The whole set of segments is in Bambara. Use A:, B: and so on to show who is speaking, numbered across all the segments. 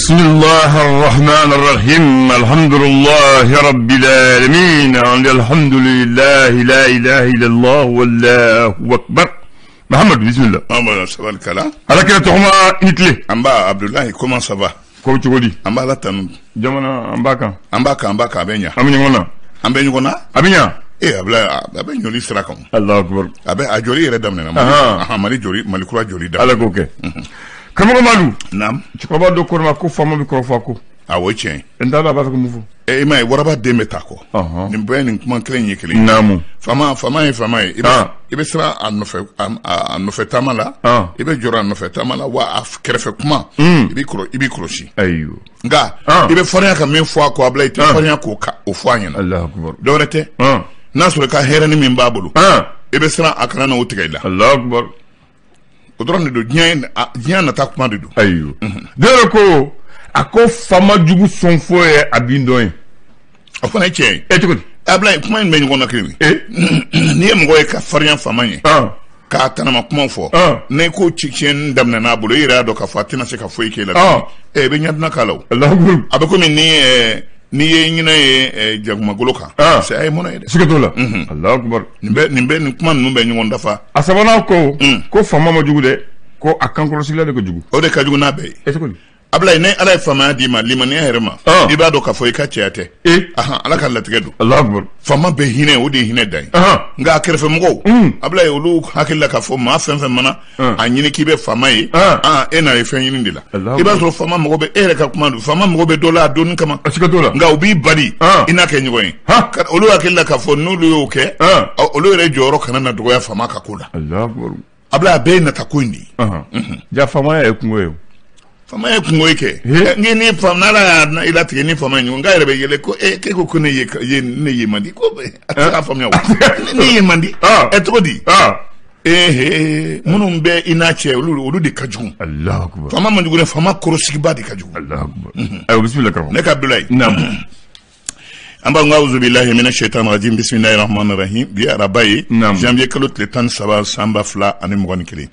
A: بسم الله الرحمن الرحيم الحمد لله رب العالمين الحمد لله لا إله إلا الله والله أكبر محمد بسم الله
B: محمد سبحان كلا
A: على كده تهما نتلي
B: أمبا عبد الله كمان سبا
A: كم تقولي
B: أمبا لا تنو
A: جمانا أمباكا
B: أبينيا
A: أبينيا
B: إيه أبلا جولي سراكم
A: الله أكبر
B: أجولي ردمنا مالي جولي مالي كلا جولي دم
A: على كوكي كم مالو
B: نعم
A: تكبر دكتور ما كوفا ما بيكروفاكو
B: أوجه
A: أنت لا بس كمفو
B: إيه ما وربا دمتاكو نبين كمان كلين يكلي
A: نعم
B: فما ibe sira anofe tamala ibe jora anofe tamala wa afkerefe kuma ibe kroshi
A: ayo
B: nga ibe fanya ka men fo ko abla ite fanya ko ka o fo anyana
A: Allah akbar
B: dorete nasure ka herani min babulu ibe sira akana na utigaila
A: Allah akbar
B: odron do nyen na takuma do
A: ayo dero ko ako fama jugu sonfo e abindon
B: afana che
A: etukudi
B: abla kuma men ngona kiri ni em goy ka farian famanye ka tanama kuma fo ne ko chichen damna na bulo ira do ka fatina se ka fo ikela be nyadna kalaw
A: Allah akbar
B: abako min ni ye nyina ye jaguma goloka se ay mona ide
A: sikatola Allah akbar
B: nimbe ni kuma numbe ngonda fa
A: asabana ko fama ma jugu de ko akankoro sila de ko jugu
B: o de ka jugu na be
A: etukudi
B: abla ne ala fama di ma limani herma iba do ka fo ikachete ala kan latgedu
A: Allah akbar
B: fama be hine o de hine dai nga kerfe mgo abla olu hakilla ka fo ma fen mana anyini kibe fama yi ena e fen yini dila iba so fama mgo be ere ka kuma fama mgo be dola don kama
A: asikatola
B: nga obi badi ina ke nygo yi olu hakilla ka fo nulu yo ke olu re joro kana na doya fama ka kula
A: Allah akbar
B: abla be na takundi
A: ja fama ya kunwe
B: fama ye kungo ike ngini fam nala na ila tini fama nyu nga rebe yele ko ke ko kune ye ne ye mandi ko be ata fam ya ne ye mandi etodi munum be inache ulu de kaju
A: Allah akbar
B: fama mandu ne fama korosiki ba de kaju
A: Allah akbar ayo bismillah karam
B: ne ka Abdoulaye
A: nam
B: amba ngauzu billahi minash shaitanir rajim bismillahir rahmanir rahim bi arabai janvier kalot le tan saba samba fla ani mugoni kili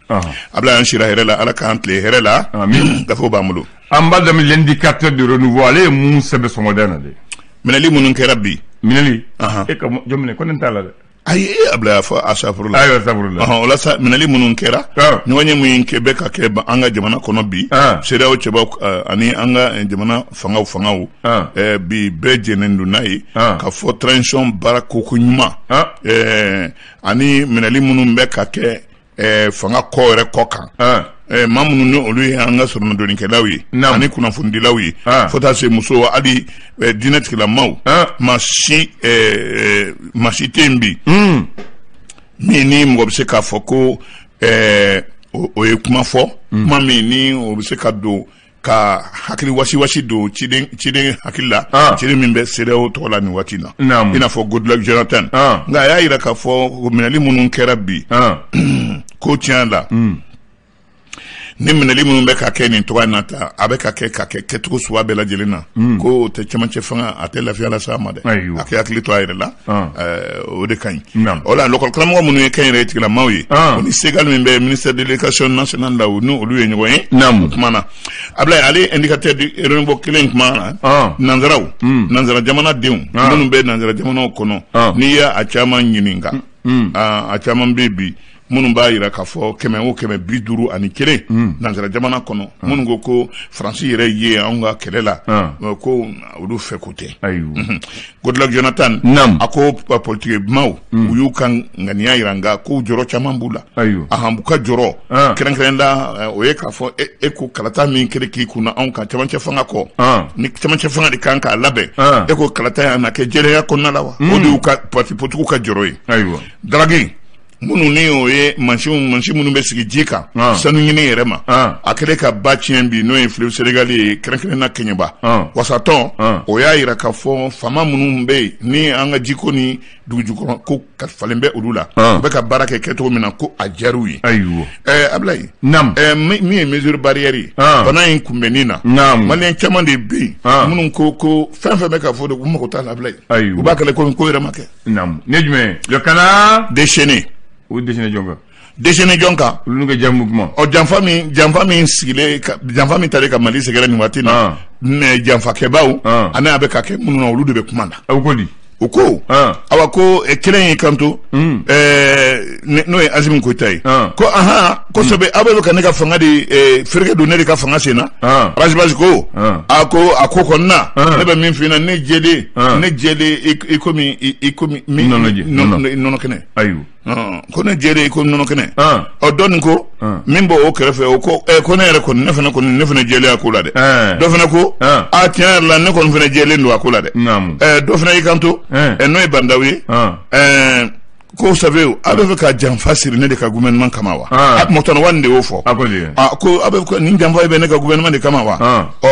B: abla anshira herela ala kantle herela amin dafo bamulo
A: amba de l'indicateur de renouveau allez mun sebe so moderne de
B: minali munun ke rabbi
A: minali e ka jomne konen tala de
B: ay abla fa asafurullah
A: ayo asafurullah
B: wala sa minali munun kera ni wanye muyin ke be ka ke anga jamana kono bi sera o cheba ani anga jamana fangaw bi beje nendu nai ka fo transition barako kunyuma ani minali munun be ka ke fanga ko re kokan mamunu ni olu anga sorno do ni kelawi ani kuna fundi lawi fota se muso wa ali dinet kila maw mashi tembi mini mo se ka foko o e kuma fo mami ni o se ka do ka hakili wasi do chiden hakilla chiden mimbe sereo tola ni watina ina fo good luck Jonathan nga ya ira ka fo minali munun kerabi ko tianda ni minali munun be ka ke ni to nata abeka ke ketu suwa bela jelina ko te chamanche fanga atela fiala sama de akya klito ayrela o de kan ola local klamo munun ke re tikla mawi oni segal mimbe ministère de l'éducation nationale la no olu yenyo nam mana abla ali indicateur du renbo killing mana nanzara jamana deun munun be nanzara jamana kono ni ya achama nyininga achama baby munun ba yira ka fo keme biduru ani kele nanzara jamana kono munun go ko France yere ye anga kelela ko olu fe kote ayu good luck Jonathan ako politique maw uyu kan ngania yiranga ko joro chamambula ayu ahambuka joro krenkrenda o ye ka fo ko kalata min kele ki kuna anka chamanche fanga ko ni chamanche fanga de kanka labe ko kalata na ke jere ya konna lawa olu ka parti potuku ka joro ayu dragi munu ni o ye manchi munu be sigi jika sanu nyine yerema akere ka ba chiembi no influ senegali krenkren na kenyeba wasaton o ya ira ka fo fama munu mbe ni anga jiko ni dujuko ko ka falembe ulula be ka barake keto mina ko ajaruyi ayu Abdoulaye
A: nam
B: mi mesure barrière bana in kumbenina malen chama de bi munu ko fanfa be ka fo de ko ta Abdoulaye u ba kale ko yerema ke
A: nam nejme le kana
B: déchaîné
A: ou déchaîné jonga
B: déjeuner jonka
A: ulu ke jamu kuma
B: o janfa min sigile janfa min tare ka Mali segere ni waati na ne janfa kebaw ana abe ka ke mununa olu de be kuma la
A: aw ko di
B: o ko awa ko kelen yi kanto no ye Azimi Goita ye ko ko sabe abe ka ne ka fanga di ferke do ne ka fanga sena basi ko ako konna ne be min fina ne jeli ikomi nono kene
A: ayu
B: ko ne jeli ikomi nono kene o don ko min bo o kerefe o ko ko ne yɛrɛ kɔni ne fana jeli akula de do fana ko a tiɲɛ yɛrɛ la ne kɔni fana jeli do akula de do fana yi kanto n'o ye bandaw ye ko sabe a bɛ fɛ ka janfa siri ne de ka gouvernement kama wa mɔtɔn wani de y'o fɔ ko a bɛ fɛ nin janfa bɛ ne ka gouvernement de kama wa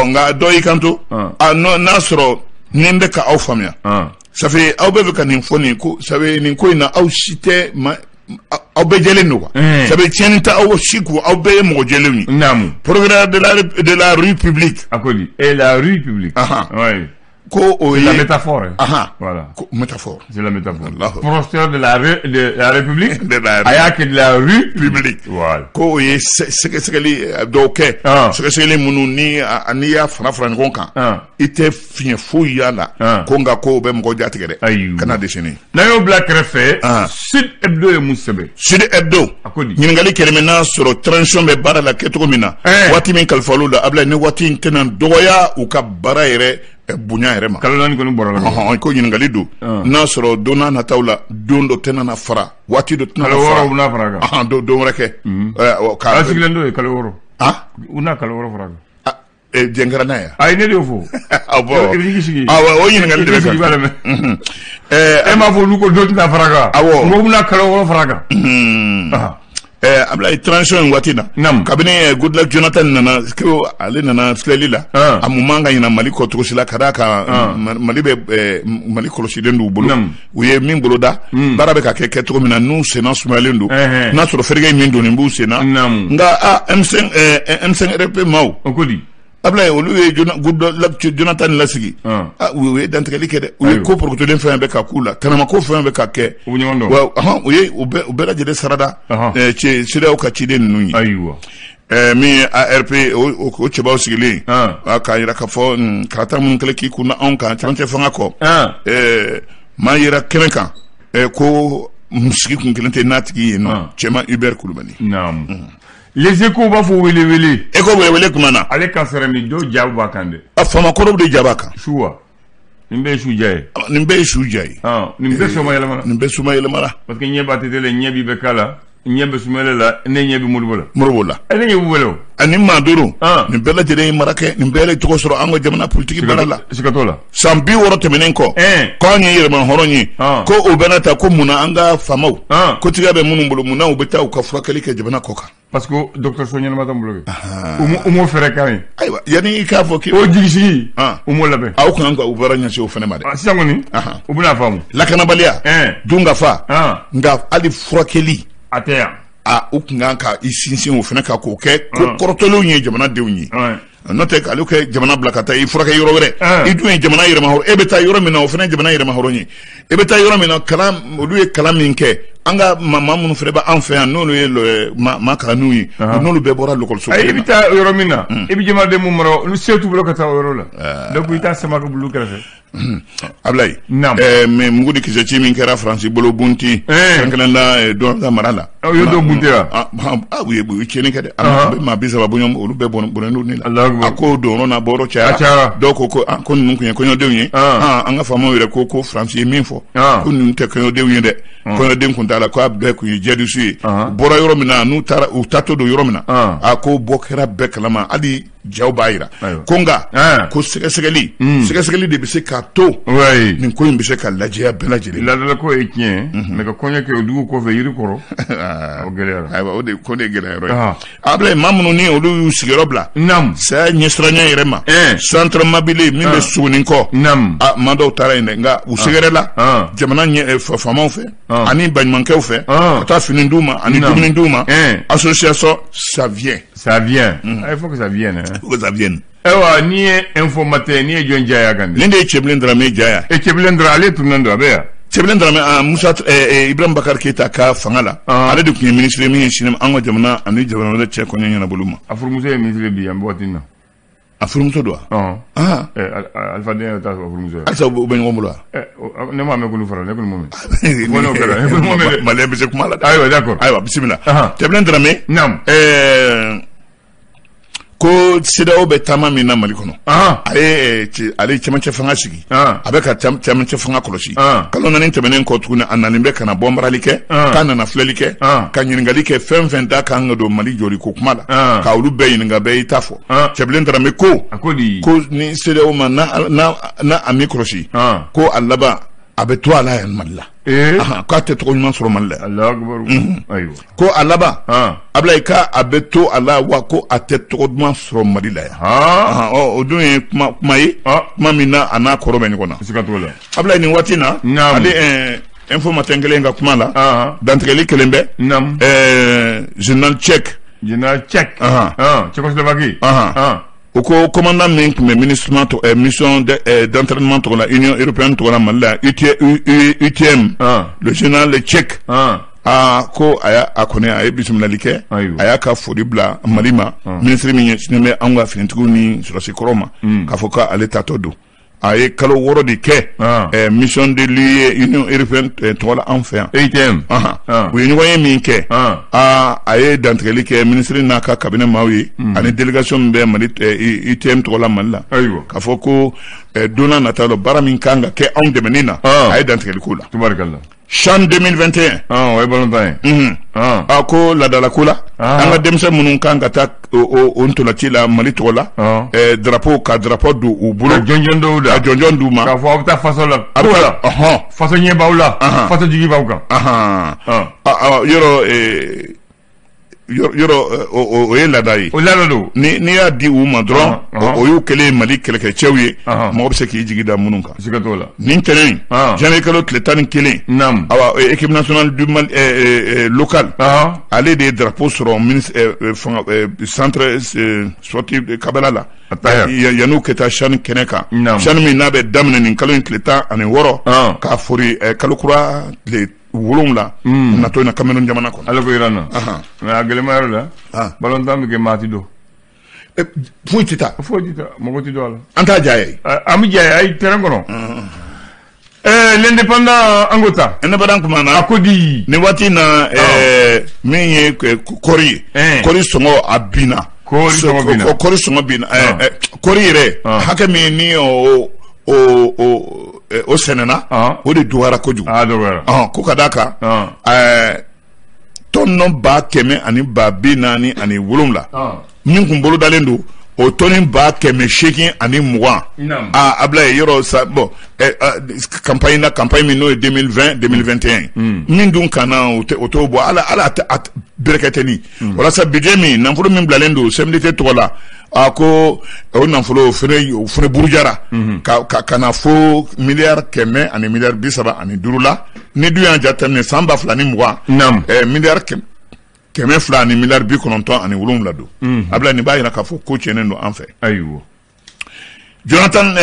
B: nka dɔ y'i kanto n'a sɔrɔ ni n bɛ ka aw faamuya safe aw bɛ fɛ ka nin fɔ nin ko sabe nin ko in na aw si tɛ aw bɛɛ jɛlen don quoi sabe tiɲɛni tɛ aw si ko aw bɛɛ ye mɔgɔ jɛlenw ye procureur de la rue publique
A: a ko di et la rue publique
B: ko o
A: la métaphore
B: voilà métaphore
A: c'est la métaphore procureur de la République aya que de la rue publique
B: voilà ko o ye sɛgɛsɛgɛli dɔw kɛ sɛgɛsɛgɛli minnu ni y'a fara ɲɔgɔn kan i tɛ fiɲɛ foyi y'a la ko nka ko o bɛ mɔgɔ jatigɛ dɛ kana dɛsɛnɛ
A: n'an y'o bila kɛrɛfɛ Sud Hebdo ye mun sɛbɛn
B: Sud Hebdo ɲininkali kɛrɛmɛ n'a sɔrɔ transition bɛ baara la kɛcogo min na waati min kalifal'u la Ablaye ni waati in tɛna dɔgɔya u ka baara yɛrɛ bonya yɛrɛ ma
A: kalo naani kɔni bɔra la
B: ko ɲininkali don n'a sɔrɔ don n'a nataw la don dɔ tɛna na fara waati dɔ tɛna na fara
A: kalo wɔɔrɔ n'a fara kan
B: don wɛrɛ kɛ
A: k'a sigilen dɔ ye kalo wɔɔrɔ u n'a kalo wɔɔrɔ fara kan
B: jɛnkɛra n'a ye
A: ayi ne de y'o fɔ
B: awɔ
A: i bɛ sigi
B: o ɲininkali de bɛ
A: sigi b'a lamɛn e m'a fɔ olu ko dɔ tɛna fara kan awɔ mɔgɔ bɛna kalo wɔɔrɔ fara kan
B: Ablaye transition in waati na kabini Goodluck Jonathan nana ale nana filɛli la a mun man ka ɲina Mali kɔ cogo si la ka d'a kan Mali bɛ Mali kɔlɔsilen d'u bolo u ye min boloda baara bɛ ka kɛ kɛcogo min na n'u senna sumayalen don n'a sɔrɔ fereke min don nin b'u senna nka M5 RP maaw o ko di Ablaye olu ye Goodluck Jonathan lasigi u ye dantigɛli kɛ dɛ u ye ko porokotolen fɛn bɛ ka k'u la tɛnɛma ko fɛn bɛ ka kɛ u ye u bɛɛ lajɛlen sarada CEDEAO ka ciden ninnu ye
A: ayiwa
B: min ye ARP o cɛbaw sigilen k'a yira k'a fɔ karata minnu kɛlen k'i kun na anw kan cɛmancɛ fanga kɔ maa yira kɛnɛ kan ko sigi kun kelen tɛ n'a tigi ye nɔ cɛma Hubert Kulubali
A: Les Échos b'a fɔ wele
B: Écho wele kuma na
A: ale ka sara mi do jaabu b'a kan dɛ
B: famakɔrɔw de jaba kan
A: su wa nin bɛɛ ye su ja ye
B: nin bɛɛ ye su ja ye
A: nin bɛɛ soma yɛlɛmana
B: nin bɛɛ soma yɛlɛmana
A: parce que ɲɛ b'a tɛ la ɲɛ bi bɛ k'a la ɲɛ bɛ sumayɛlɛ la ne ɲɛ bi Modibo la
B: ne
A: ɲɛ b'u wele o
B: ani maa duuru nin bɛɛ lajɛlen ye mara kɛ nin bɛɛ tɔgɔ sɔrɔ an ka jamana politiki baara la
A: siga t'o la
B: san 60 tɛmɛnen kɔ k'anw ye yɛrɛma hɔrɔn ye ko o bɛna ta ko munna an ka faamaw ko tiga bɛ minnu bolo munna u bɛ taa u ka furakɛli kɛ jamana kɔ kan
A: parce que docteur so ɲɛnama t'an bolo u m'o fɛrɛ k'an ye
B: ayiwa yanni i k'a fɔ k'i
A: o jigisigi u m'o labɛn
B: aw kan ka u baara ɲɛsin o fana ma dɛ
A: sisan kɔni u bɛna faamu
B: lakanabaliya dunkafa nka hali furakɛli
A: a tɛ yan
B: u kun kan ka i sinsin o fana kan k'o kɛ ko kɔrɔtɔlenw ye jamanadenw ye n'o tɛ k'ale kɛ jamana bila ka taa i furakɛ yɔrɔ wɛrɛ i dun ye jamana yɛrɛma hɔrɔn e bɛ taa yɔrɔ min na o fana ye jamana yɛrɛma hɔrɔn ye e bɛ taa yɔrɔ min na kalan olu ye kalan min kɛ an ka maa minnu fana bɛ an fɛ yan n'olu ye maa kalanniw ye n'olu bɛɛ bɔra lɔkɔliso
A: i bɛ taa yɔrɔ min na i bɛ jamanaden mun mara olu se t'u bolo ka taa o yɔrɔ la donc i t'a sama ka bulu kɛrɛfɛ
B: Ablaye mais mugu ni kisɛ ci min kɛra Faransi bolo bunti kɛrɛnkɛrɛnna dɔn mara la
A: u ye dɔ bunte wa
B: u ye tiɲɛni kɛ dɛ maa 30 bɔɲɔn olu bɛɛ bɔnnen ni la a ko don na bɔrɔ cayara dɔw ko ko ninnu kun ye kɔɲɔdenw ye an ka faamaw yɛrɛ ko Faransi ye min fɔ ko ninnu tɛ kɔɲɔdenw ye dɛ kɔɲɔden kun t'a la k'a bɛɛ kun ye jɛdusu ye u bɔra yɔrɔ min na n'u taara u taatɔ don yɔrɔ min na a ko bɔ kɛra bɛɛ kalama hali jaw b'a yira ko nka ko sɛgɛsɛgɛli de bɛ se k'a to nin ko in bɛ se ka lajɛya bɛɛ lajɛlen
A: ladala ko ye tiɲɛ mais ka kɔɲɔ kɛ o dugu kɔfɛ yiri kɔrɔ o gɛlɛyara
B: ayiwa ko de gɛlɛyara ye Ablaye maa minnu ni olu y'u sigiyɔrɔ bila saya ɲɛsiranya yɛrɛ ma centre mobile min bɛ Suguni kɔ maa dɔw taara yen dɛ nka u sɛgɛrɛla jamana faamaw fɛ ani baɲumankɛw fɛ ka taa fini d'u ma ani dumuni d'u ma association ça vient
A: il faut que ça vienne
B: faut que ça vienne
A: ewa ni ye informateur ni ye jɔn jaya kan
B: nin de ye Cɛbilen Dramé jaya
A: Cɛbilen Dramé ale tunnen don a bɛ yan
B: Sɛbɛlen dara Musa Ibrahim Bakar Keita ka fanga la ale de kun ye ministre min sinem an ka jamana ani jamana wɛrɛ cɛ kɔɲɔ ɲɛna bolo ma
A: a furumuso ye ministre bi an bɔtin na
B: a furumuso do
A: Alpha Den ta furumuso
B: asa u bɛ ɲɔgɔn bolo
A: ne m'a mɛn kulu fara ne kɔni m'o mɛn
B: Malien bɛ se kuma la
A: ayiwa d'accord
B: ayiwa bisimila Sɛbɛlen dara
A: naam
B: ko CEDEAO bɛ taama min na Mali kɔnɔ ale cɛmancɛ fanga sigi a bɛ ka cɛmancɛ fanga kɔlɔsi kalo naani tɛmɛnen kɔ tuguni a nalen bɛ ka na bɔnbarali kɛ k'a nana filɛli kɛ ka ɲininkali kɛ fɛn fɛn da kan ka don Mali jɔli ko kuma la ka olu bɛɛ ɲininka bɛɛ y'i ta fɔ Sɛbɛlen Darame ko ni CEDEAO ma na a mi kɔlɔsi ko a laban a bɛ to a la yan Mali la k'a tɛ tɔgɔ ɲuman sɔrɔ Mali la ko a laban Ablaye k'a a bɛ to a la wa ko a tɛ tɔgɔ ɲuman sɔrɔ Mali la yan o dun ye kuma ye kuma min na a n'a kɔrɔ bɛ ɲɔgɔn na Ablaye nin waati na ale info matin kelen ka kuma la dantigɛli kelen bɛ journal tchèque
A: Tchécoslovaquie
B: o ko commandant min tun bɛ mission d'entraînement tɔgɔ la Union européenne tɔgɔ la Mali la UTM le journal tchèque ko a kɔni a ye bisimilali kɛ a y'a ka foli bila Mali ma ministre min ɲɛsinnen bɛ an ka finitigiw ni sɔrɔsi kɔrɔw ma k'a fɔ k'ale tatɔ don a ye kalo 6 de kɛ mission de l'UE Union européenne tɔgɔ la an fɛ yan
A: UTM
B: u ye ɲɔgɔn ye min kɛ a ye dantigɛli kɛ ministre n'a ka cabinet maaw ye ani délégation min bɛ Mali UTM tɔgɔ la Mali la k'a fɔ ko donna nata la baara min kan ka kɛ anw dɛmɛni na a ye dantigɛli k'o la
A: tubarikala
B: CHAN 2021
A: o ye balontan ye
B: ko ladala ko la an ka denmisɛn minnu kan ka taa o ntolanci la Mali tɔgɔ la drapeau ka drapeau don u bolo
A: jɔnjɔn dɔw da
B: jɔnjɔn d'u ma
A: k'a fɔ aw bɛ taa faso la faso ɲɛ b'aw la faso jigi b'aw kan yɔrɔ o ye laada ye o laada don
B: n'i y'a di u ma dɔrɔn o y'u kɛlen Mali kɛlɛkɛcɛw ye mɔgɔ bɛ se k'i jigi da minnu kan
A: siga t'o la nin
B: ntɛnɛn janvier kalo tile 11 awa équipe nationale du Mali local ale de ye drapeau sɔrɔ centre sportif de Kabala la yan'u ka taa CHAN kɛnɛ kan CHAN min n'a bɛ daminɛ nin kalo in tile 16 k'a fori kalo kura tile 7 natɔ in na Cameroun jamana kɔnɔ
A: ala ko yira n na mais a gɛlɛma yɔrɔ la balontan bɛ kɛ maa ti don
B: foyi tɛ taa
A: mɔgɔ ti don a la
B: an t'a diya ye
A: an bɛ diya ye ayi terrain kɔnɔ l'indépendant an ko ta
B: indépendant kuma na
A: a ko di
B: nin waati na min ye kɔri ye kɔri sɔngɔ a binna kɔri sɔngɔ binna kɔri yɛrɛ hakɛ min ni o sɛnɛna o de dɔgɔyara kojugu ko ka d'a kan tɔnɔ 140 ani 7 min kun bolodalen don o tɔni 180 ani 20 Ablaye yɔrɔ sa bon campagne min n'o ye 2020-2021 min dun kana o t'o bɔ ala berekɛtɛni walasa budget min nafolo min bilalen don CMDT tɔgɔ la ko o nafolo o fana burujara ka na fo miliyari 100 ani miliyari 35 la ni dun y'a jateminɛ san 2020 miliyari 200 ani miliyari 97 don Ablaye nin b'a yira k'a fɔ ko tiɲɛnen don an fɛ
A: ayiwa
B: Jonathan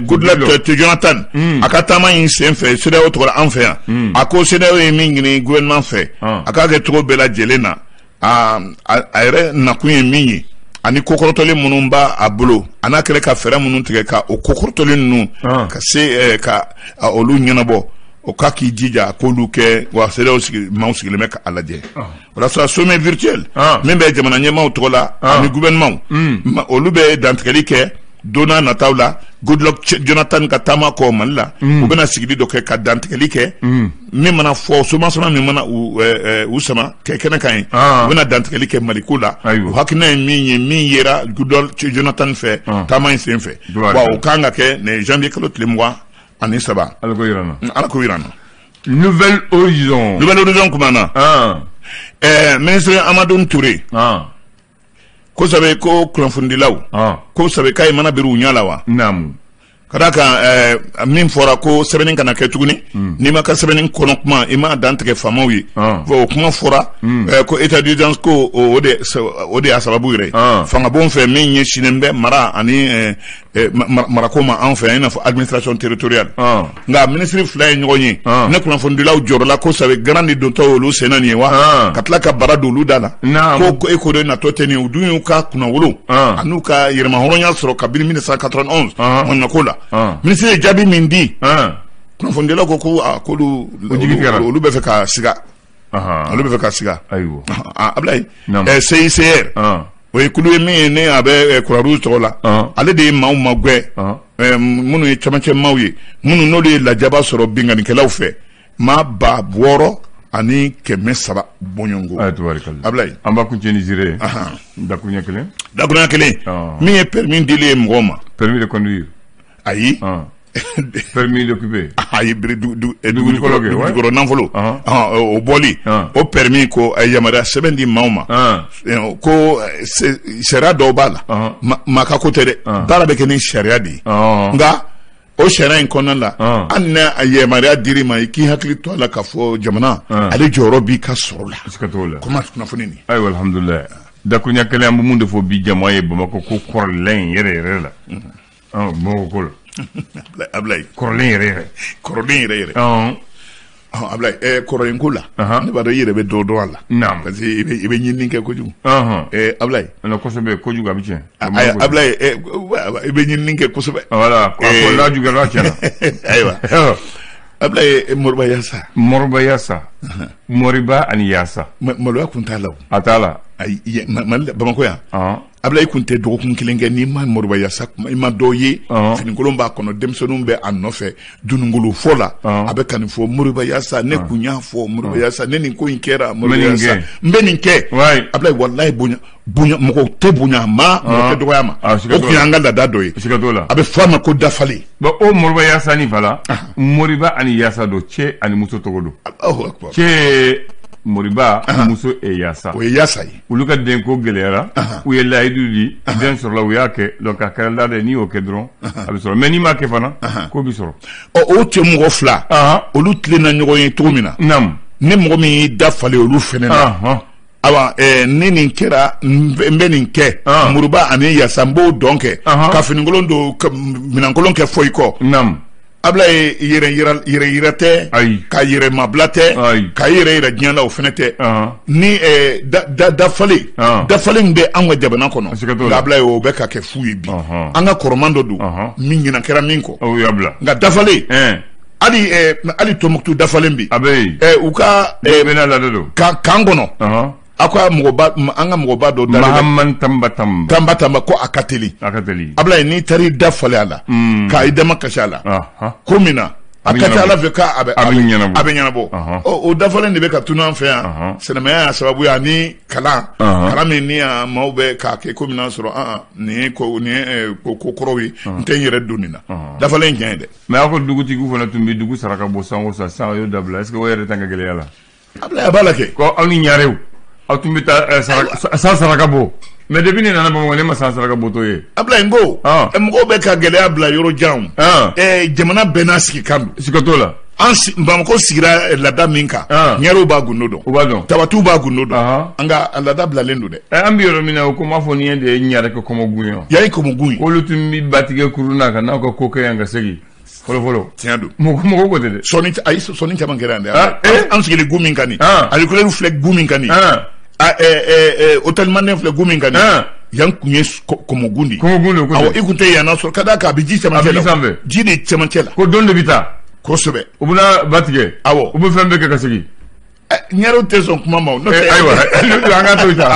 B: Goodluck Jonathan a ka taama in sen fɛ CEDEAO tɔgɔ la an fɛ yan a ko CEDEAO ye min ɲini gouvernement fɛ a k'a kɛ cogo bɛɛ lajɛlen na a yɛrɛ nakun ye min ye ani kokɔrɔtɔlen minnu b'a a bolo a n'a kɛra ka fɛɛrɛ minnu tigɛ ka o kokɔrɔtɔlen ninnu ka se ka olu ɲɛnabɔ o k'a k'i jija k'olu kɛ wa CEDEAO maaw sigilen bɛ ka a lajɛ walasa sommet virtuel min bɛ jamana ɲɛmaaw tɔgɔ la ani gouvernement olu bɛ dantigɛli kɛ donna nataw la Goodluck Jonathan ka taama kɔ Mali la u bɛna sigili dɔ kɛ ka dantigɛli kɛ min mana fɔ somasama min mana u sama kɛ kɛnɛ kan ye u bɛna dantigɛli kɛ Mali ko la u hakilina ye min yera Goodluck Jonathan fɛ taama in sen fɛ wa o kan ka kɛ ne janvier kalo tile 23
A: ala
B: ko yira n na
A: Nouvelle Horizon
B: kuma na ministre Amadou Touré ko sabe ko kunnafonidilaw ko sabe k'a ye mana biri u ɲɛ la wa ka d'a kan min fɔra ko sɛbɛnni kana kɛ tuguni n'i ma ka sɛbɛnni kɔnɔ kuma i m'a dan tigɛ faamaw ye o kuma fɔra ko état d'urgence ko o de y'a sababu yɛrɛ fangabon fɛ min ɲɛsinnen bɛ mara ani marako ma an fɛ i n'a fɔ administration territoriale nka ministre fila ye ɲɔgɔn ye ne kunnafonidilaw jɔrɔla ko sabe garan de dontɔ olu senna nin ye wa ka tila ka bara don olu da la ko e ko de natɔ tɛ nin u dun y'u ka kunnawolo an'u ka yɛrɛmahɔrɔnya sɔrɔ kabini 1991 mɔɲako la ministre ye jaabi min di kunnafonidilaw ko k'olu bɛ fɛ ka siga olu bɛ fɛ ka siga Ablaye CICR o ye kulu ye min ye ne a bɛ Croix-Rouge tɔgɔ la ale de ye maaw magwɛ minnu ye camancɛ maaw ye minnu n'olu ye lajaba sɔrɔ binganikɛlaw fɛ maa 600 ani 300 bɔɲɔngo Ablaye
A: an b'a kuncɛ ni zire dakuruɲɛ kelen min ye permis dili ye mɔgɔw ma permis de conduire ayi permis d'occuper ayi dugukɔrɔ nafolo o bɔli o permis ko yamaruya sɛbɛn di maaw ma ko sariya dɔw b'a la maa ka ko tɛ dɛ baara bɛ kɛ ni sariya de ye nka o sariya in kɔnɔna la hali n'a yamaruya dir'i ma i k'i hakili to a la k'a fɔ jamana ale jɔyɔrɔ b'i ka sɔrɔ la comment kunnafoni nin ayiwa alhamdulilayi dakuruɲɛ kelen an bɛ mun de fɔ bi jama ye Bamakɔ ko kɔrɔlen yɛrɛ la Bamakɔ ko la
B: Ablaye
A: kɔrɔlen yɛrɛ
B: Ablaye kɔrɔlen ko la ne b'a dɔn i yɛrɛ bɛ dɔ dɔn a la parce que i bɛ ɲinini kɛ kojugu Ablaye
A: kosɛbɛ kojugu a bɛ tiɲɛ
B: Ablaye i bɛ ɲinini kɛ kosɛbɛ
A: voilà ko n'a juguyara tiɲɛna
B: ayiwa Ablaye Moriba Yasa Moriba ani Yasa maloya kun t'a la a t'a la ayi Bamakɔ yan Ablaye kun tɛ dɔgɔkun kelen kɛ n'i ma Moriba Yasa i ma dɔw ye finikolon b'a kɔnɔ denmisɛnninw bɛ a nɔfɛ dunungolo fɔ la a bɛ ka nin fɔ Moriba Yasa ne kun y'a fɔ Moriba Yasa ne nin ko in kɛra Moriba Yasa n bɛ nin kɛ Ablaye walayi bonya mɔgɔw tɛ bonya ma mɔgɔ tɛ dɔgɔya ma o kun y'an ka laada dɔ ye a bɛ fɔ a ma ko dafalen
A: o Moriba Yasa nin fala Moriba ani Yasa do cɛ ani muso tɔgɔ do cɛ Moriba muso Yasa
B: o ye Yasa ye
A: olu ka denko gɛlɛyara u ye layidu di den sɔrɔla u y'a kɛ donc a kɛra laada ye n'i y'o kɛ dɔrɔn a bɛ sɔrɔ mais n'i m'a kɛ fana ko bi sɔrɔ
B: o cɛ mɔgɔ fila olu tilenna ɲɔgɔn ye cogo min na ne mɔgɔ min y'i dafalen olu fɛnɛ na awa ni nin kɛra n bɛ nin kɛ Moriba ani Yasa n b'o dɔn kɛ ka finikolon don minɛnkolon kɛ foyi kɔ Ablaye yɛrɛ yira tɛ ka yɛrɛ mabila tɛ ka yɛrɛ diɲɛ la o fɛnɛ tɛ ni dafalen bɛ an ka jamana kɔnɔ nka Ablaye o bɛ ka kɛ fu ye bi an ka kɔrɔman dɔ don min ɲinan kɛra min kɔ nka dafalen hali Tɔnbukutu dafalen bi u ka kan kɔnɔ a ko an ka mɔgɔba dɔ
A: Mahamani
B: Tamba ko a ka teli Ablaye n'i taara da falen a la k'a i dama kasi a la ko min na a ka ca Ala fɛ k'a bɛ ɲɛnabɔ o dafalen de bɛ ka tunu an fɛ yan silamɛya y'a sababu ye ani kalan min ni maaw bɛ k'a kɛ ko min na sɔrɔ nin ye ko kɔrɔw ye n tɛ n yɛrɛ don nin na dafalen tiɲɛ ye dɛ
A: mais a ko dugutigiw fana tun bɛ dugu saraka bɔ san o san y'o dabila est-ce que o yɛrɛ tɛ ka gɛlɛya la
B: Ablaye a b'a la kɛ
A: ko aw ni ɲarew aw tun bɛ taa san saraka bɔ mais depuis ne nana Bamakɔ ne ma san saraka bɔtɔ ye
B: Ablaye n ko mɔgɔw bɛ ka gɛlɛya bila yɔrɔ janw jamana bɛɛ n'a sigi kan don
A: siga t'o la
B: Bamakɔ sigira laada min kan ɲɛrew b'a gundo dɔn
A: u b'a dɔn
B: Tabatiw b'a gundo dɔn nka a laada bilalen don dɛ
A: an bɛ yɔrɔ min na o ko m'a fɔ ni ye de ye ɲare kɛ kɔmɔgun ye
B: y'a ye kɔmɔgun ye
A: olu tun bɛ ba tigɛ kurun na ka n'aw ka ko kɛ yan ka segin fɔlɔ
B: tiɲɛ don
A: mɔgɔ ko tɛ dɛ
B: sɔnni caman kɛra yan dɛ an sigilen gu min kan nin alikɔlɛriw filɛ gu min kan nin hôtel Mandé filɛ gu min kan nin yan kun ye kɔmɔgun de awɔ i kun tɛ yan sɔrɔ ka d'a kan a bɛ ji cɛmancɛ la ji de cɛmancɛ la
A: ko don de bɛ taa
B: kosɛbɛ
A: u bɛna ba tigɛ awɔ u bɛ fɛn bɛɛ kɛ ka segin
B: ɲɛrew tɛ sɔn kuma ma
A: ayiwa an ka to yen sa